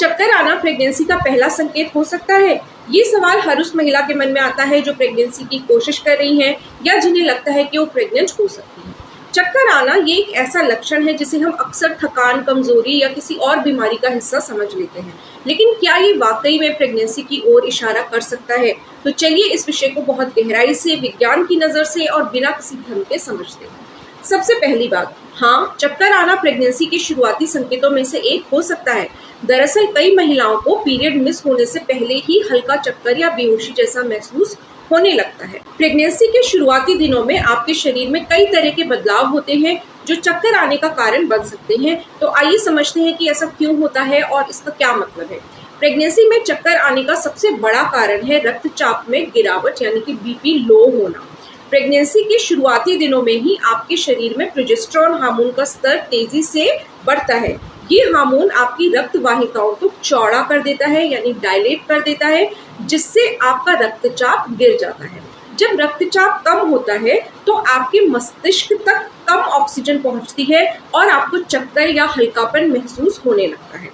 चक्कर आना प्रेगनेंसी का पहला संकेत हो सकता है? ये सवाल हर उस महिला के मन में आता है जो प्रेगनेंसी की कोशिश कर रही है या जिन्हें लगता है कि वो प्रेग्नेंट हो सकती है। चक्कर आना ये एक ऐसा लक्षण है जिसे हम अक्सर थकान, कमजोरी या किसी और बीमारी का हिस्सा समझ लेते हैं, लेकिन क्या ये वाकई में प्रेगनेंसी की ओर इशारा कर सकता है? तो चलिए इस विषय को बहुत गहराई से, विज्ञान की नजर से और बिना किसी भ्रम के समझते हैं। सबसे पहली बात, हाँ, चक्कर आना प्रेगनेंसी के शुरुआती संकेतों में से एक हो सकता है। दरअसल कई महिलाओं को पीरियड मिस होने से पहले ही हल्का चक्कर या बेहोशी जैसा महसूस होने लगता है। प्रेगनेंसी के शुरुआती दिनों में आपके शरीर में कई तरह के बदलाव होते हैं जो चक्कर आने का कारण बन सकते हैं। तो आइए समझते हैं कि ऐसा क्यों होता है और इसका क्या मतलब है। प्रेगनेंसी में चक्कर आने का सबसे बड़ा कारण है रक्तचाप में गिरावट, यानी कि बीपी लो होना। प्रेगनेंसी के शुरुआती दिनों में ही आपके शरीर में प्रोजेस्टेरोन हार्मोन का स्तर तेजी से बढ़ता है। ये हार्मोन आपकी रक्त वाहिकाओं को चौड़ा कर देता है, यानी डायलेट कर देता है, जिससे आपका रक्तचाप गिर जाता है। जब रक्तचाप कम होता है तो आपके मस्तिष्क तक कम ऑक्सीजन पहुंचती है और आपको चक्कर या हल्कापन महसूस होने लगता है।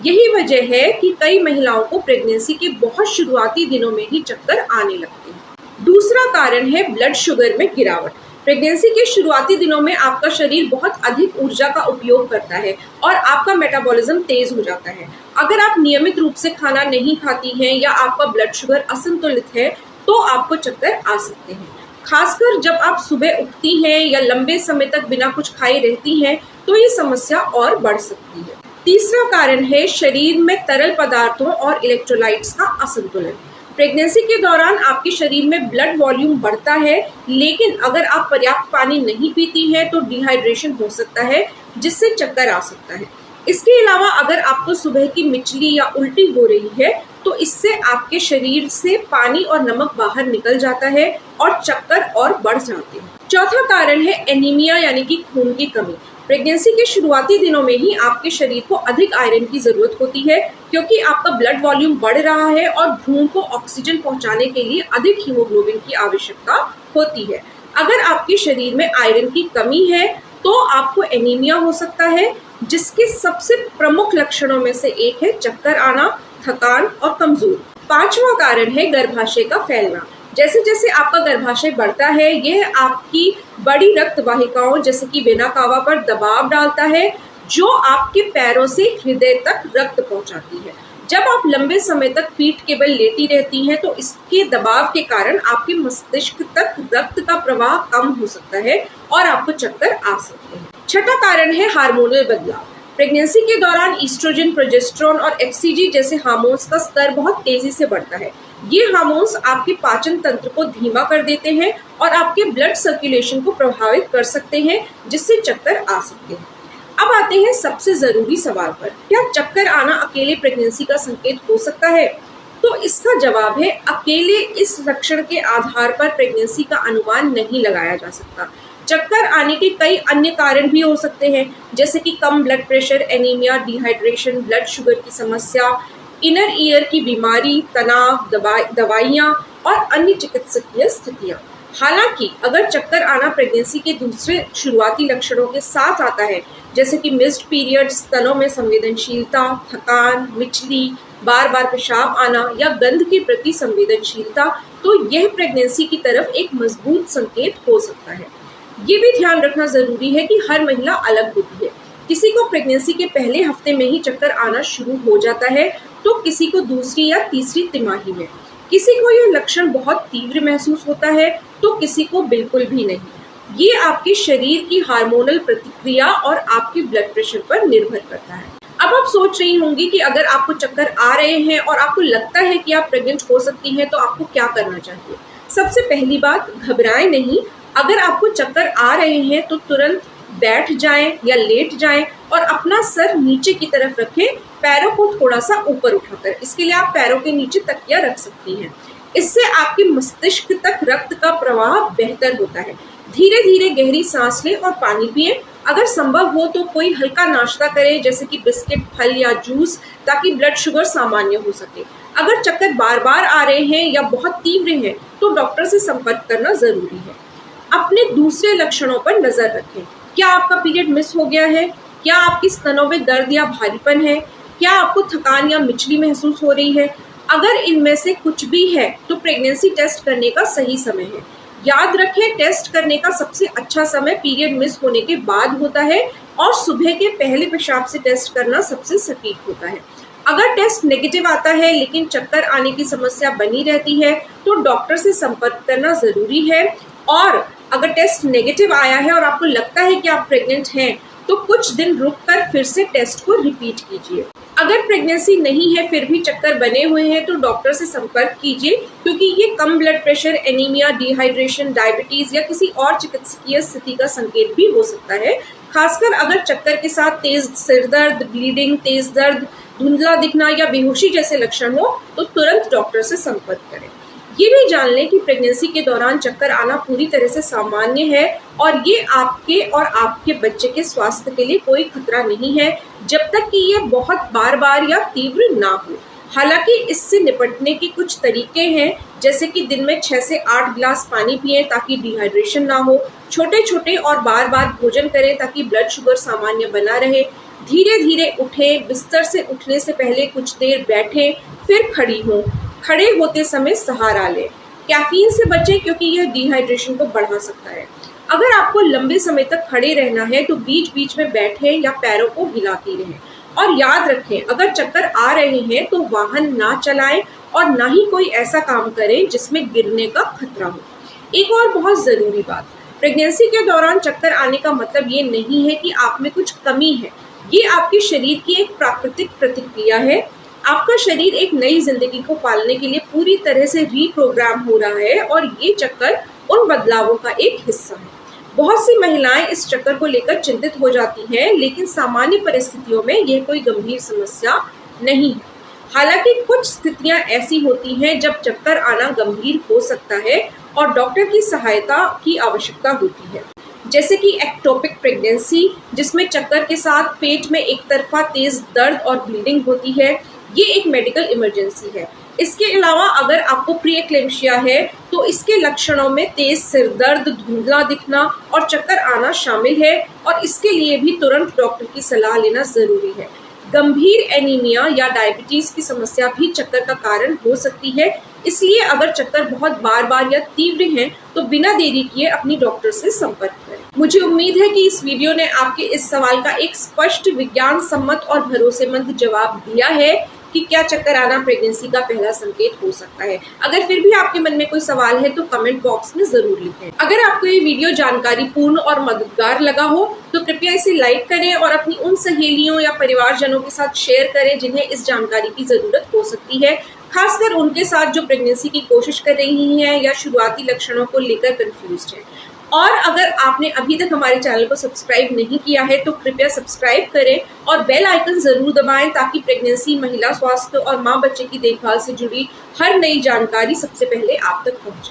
यही वजह है कि कई महिलाओं को प्रेगनेंसी के बहुत शुरुआती दिनों में ही चक्कर आने लगते हैं। दूसरा कारण है ब्लड शुगर में गिरावट। प्रेगनेंसी के शुरुआती दिनों में आपका शरीर बहुत अधिक ऊर्जा का उपयोग करता है और आपका मेटाबॉलिज्म तेज हो जाता है। अगर आप नियमित रूप से खाना नहीं खाती हैं या आपका ब्लड शुगर असंतुलित है तो आपको चक्कर आ सकते हैं। खासकर जब आप सुबह उठती हैं या लंबे समय तक बिना कुछ खाए रहती हैं तो ये समस्या और बढ़ सकती है। तीसरा कारण है शरीर में तरल पदार्थों और इलेक्ट्रोलाइट्स का असंतुलन। प्रेगनेंसी के दौरान आपके शरीर में ब्लड वॉल्यूम बढ़ता है, लेकिन अगर आप पर्याप्त पानी नहीं पीती हैं तो डिहाइड्रेशन हो सकता है, जिससे चक्कर आ सकता है। इसके अलावा अगर आपको सुबह की मिचली या उल्टी हो रही है तो इससे आपके शरीर से पानी और नमक बाहर निकल जाता है और चक्कर और बढ़ जाते हैं। चौथा कारण है एनीमिया, यानी कि खून की कमी। प्रेगनेंसी के शुरुआती दिनों में ही आपके शरीर को अधिक आयरन की जरूरत होती है, क्योंकि आपका ब्लड वॉल्यूम बढ़ रहा है और भ्रूण को ऑक्सीजन पहुंचाने के लिए अधिक हीमोग्लोबिन की आवश्यकता होती है। अगर आपके शरीर में आयरन की कमी है तो आपको एनीमिया हो सकता है, जिसके सबसे प्रमुख लक्षणों में से एक है चक्कर आना, थकान और कमजोरी। पांचवा कारण है गर्भाशय का फैलना। जैसे जैसे आपका गर्भाशय बढ़ता है, यह आपकी बड़ी रक्त वाहिकाओं जैसे कि वेना कावा पर दबाव डालता है, जो आपके पैरों से हृदय तक रक्त पहुंचाती है। जब आप लंबे समय तक पीठ के बल लेटी रहती हैं तो इसके दबाव के कारण आपके मस्तिष्क तक रक्त का प्रवाह कम हो सकता है और आपको चक्कर आ सकते हैं। छठा कारण है हार्मोनल बदलाव। प्रेगनेंसी के दौरान ईस्ट्रोजन, प्रोजेस्टेरोन और एचसीजी जैसे हार्मोन्स का स्तर बहुत तेजी से बढ़ता है। ये हार्मोन्स आपके पाचन तंत्र को धीमा कर देते हैं और आपके ब्लड सर्कुलेशन को प्रभावित कर सकते हैं, जिससे चक्कर आ सकते हैं। अब आते हैं सबसे जरूरी सवाल पर, क्या चक्कर आना अकेले प्रेगनेंसी का संकेत हो सकता है? तो इसका जवाब है, अकेले इस लक्षण के आधार पर प्रेगनेंसी का अनुमान नहीं लगाया जा सकता। चक्कर आने के कई अन्य कारण भी हो सकते हैं, जैसे कि कम blood pressure, anaemia, dehydration, blood sugar की समस्या, इनर ईयर की बीमारी, तनाव, दवाइयाँ और अन्य चिकित्सकीय स्थितियाँ। हालांकि अगर चक्कर आना प्रेगनेंसी के दूसरे शुरुआती लक्षणों के साथ आता है, जैसे कि मिस्ड पीरियड, स्तनों में संवेदनशीलता, थकान, मिचली, बार बार पेशाब आना या गंध के प्रति संवेदनशीलता, तो यह प्रेगनेंसी की तरफ एक मजबूत संकेत हो सकता है। ये भी ध्यान रखना जरूरी है कि हर महिला अलग होती है। किसी को प्रेगनेंसी के पहले हफ्ते में ही चक्कर आना शुरू हो जाता है तो किसी को दूसरी या तीसरी तिमाही में। किसी को यह लक्षण बहुत तीव्र महसूस होता है तो किसी को बिल्कुल भी नहीं। ये आपके शरीर की हार्मोनल प्रतिक्रिया और आपके ब्लड प्रेशर पर निर्भर करता है। अब आप सोच रही होंगी कि अगर आपको चक्कर आ रहे हैं और आपको लगता है कि आप प्रेग्नेंट हो सकती हैं तो आपको क्या करना चाहिए। सबसे पहली बात, घबराएं नहीं। अगर आपको चक्कर आ रहे हैं तो तुरंत बैठ जाएं या लेट जाएं और अपना सर नीचे की तरफ रखें, पैरों को थोड़ा सा ऊपर उठाकर। इसके लिए आप पैरों के नीचे तकिया रख सकती हैं। इससे आपके मस्तिष्क तक रक्त का प्रवाह बेहतर होता है। धीरे धीरे गहरी सांस लें और पानी पिएं। अगर संभव हो तो कोई हल्का नाश्ता करें, जैसे कि बिस्किट, फल या जूस, ताकि ब्लड शुगर सामान्य हो सके। अगर चक्कर बार बार आ रहे हैं या बहुत तीव्र हैं तो डॉक्टर से संपर्क करना जरूरी है। अपने दूसरे लक्षणों पर नजर रखें। क्या आपका पीरियड मिस हो गया है? क्या आपके स्तनों में दर्द या भारीपन है? क्या आपको थकान या मिचली महसूस हो रही है? अगर इनमें से कुछ भी है तो प्रेगनेंसी टेस्ट करने का सही समय है। याद रखें, टेस्ट करने का सबसे अच्छा समय पीरियड मिस होने के बाद होता है और सुबह के पहले पेशाब से टेस्ट करना सबसे सटीक होता है। अगर टेस्ट नेगेटिव आता है लेकिन चक्कर आने की समस्या बनी रहती है तो डॉक्टर से संपर्क करना जरूरी है। और अगर टेस्ट नेगेटिव आया है और आपको लगता है कि आप प्रेग्नेंट हैं तो कुछ दिन रुककर फिर से टेस्ट को रिपीट कीजिए। अगर प्रेगनेंसी नहीं है फिर भी चक्कर बने हुए हैं तो डॉक्टर से संपर्क कीजिए, क्योंकि ये कम blood pressure, anaemia, dehydration, diabetes या किसी और चिकित्सकीय स्थिति का संकेत भी हो सकता है। खासकर अगर चक्कर के साथ तेज सिरदर्द, ब्लीडिंग, तेज दर्द, धुंधला दिखना या बेहोशी जैसे लक्षण हो तो तुरंत डॉक्टर से संपर्क करें। ये भी जान लें कि प्रेगनेंसी के दौरान चक्कर आना पूरी तरह से सामान्य है और ये आपके और आपके बच्चे के स्वास्थ्य के लिए कोई खतरा नहीं है, जब तक कि ये बहुत बार बार या तीव्र ना हो। हालांकि इससे निपटने के कुछ तरीके हैं, जैसे कि दिन में 6 से 8 गिलास पानी पिएं ताकि डिहाइड्रेशन ना हो, छोटे छोटे और बार बार भोजन करें ताकि ब्लड शुगर सामान्य बना रहे, धीरे धीरे उठें, बिस्तर से उठने से पहले कुछ देर बैठें फिर खड़ी हों, खड़े होते समय सहारा लें। कैफीन से बचें क्योंकि यह डिहाइड्रेशन को बढ़ा सकता है। अगर आपको लंबे समय तक खड़े रहना है तो बीच बीच में बैठें या पैरों को हिलाती रहें। और याद रखें, अगर चक्कर आ रहे हैं तो वाहन ना चलाएं और ना ही कोई ऐसा काम करें जिसमें गिरने का खतरा हो। एक और बहुत जरूरी बात, प्रेगनेंसी के दौरान चक्कर आने का मतलब ये नहीं है कि आप में कुछ कमी है। ये आपके शरीर की एक प्राकृतिक प्रतिक्रिया है। आपका शरीर एक नई जिंदगी को पालने के लिए पूरी तरह से रीप्रोग्राम हो रहा है और ये चक्कर उन बदलावों का एक हिस्सा है। बहुत सी महिलाएं इस चक्कर को लेकर चिंतित हो जाती हैं, लेकिन सामान्य परिस्थितियों में यह कोई गंभीर समस्या नहीं है। हालांकि कुछ स्थितियां ऐसी होती हैं जब चक्कर आना गंभीर हो सकता है और डॉक्टर की सहायता की आवश्यकता होती है, जैसे कि एक्टोपिक प्रेगनेंसी, जिसमें चक्कर के साथ पेट में एक तरफा तेज दर्द और ब्लीडिंग होती है। ये एक मेडिकल इमरजेंसी है। इसके अलावा अगर आपको प्रीएक्लेम्शिया है तो इसके लक्षणों में तेज सिर दर्द, धुंधला दिखना और चक्कर आना शामिल है और इसके लिए भी तुरंत डॉक्टर की सलाह लेना जरूरी है। गंभीर एनीमिया या डायबिटीज की समस्या भी चक्कर का कारण हो सकती है, इसलिए अगर चक्कर बहुत बार बार या तीव्र हैं तो बिना देरी किए अपनी डॉक्टर से संपर्क करें। मुझे उम्मीद है कि इस वीडियो ने आपके इस सवाल का एक स्पष्ट, विज्ञान सम्मत और भरोसेमंद जवाब दिया है कि क्या चक्कर आना प्रेगनेंसी का पहला संकेत हो सकता है। अगर फिर भी आपके मन में कोई सवाल है तो कमेंट बॉक्स में जरूर लिखें। अगर आपको ये वीडियो जानकारी पूर्ण और मददगार लगा हो तो कृपया इसे लाइक करें और अपनी उन सहेलियों या परिवारजनों के साथ शेयर करें जिन्हें इस जानकारी की जरूरत हो सकती है, खासकर उनके साथ जो प्रेगनेंसी की कोशिश कर रही हैं या शुरुआती लक्षणों को लेकर कंफ्यूज्ड हैं। और अगर आपने अभी तक हमारे चैनल को सब्सक्राइब नहीं किया है तो कृपया सब्सक्राइब करें और बेल आइकन जरूर दबाएं ताकि प्रेगनेंसी, महिला स्वास्थ्य और माँ बच्चे की देखभाल से जुड़ी हर नई जानकारी सबसे पहले आप तक पहुंचे।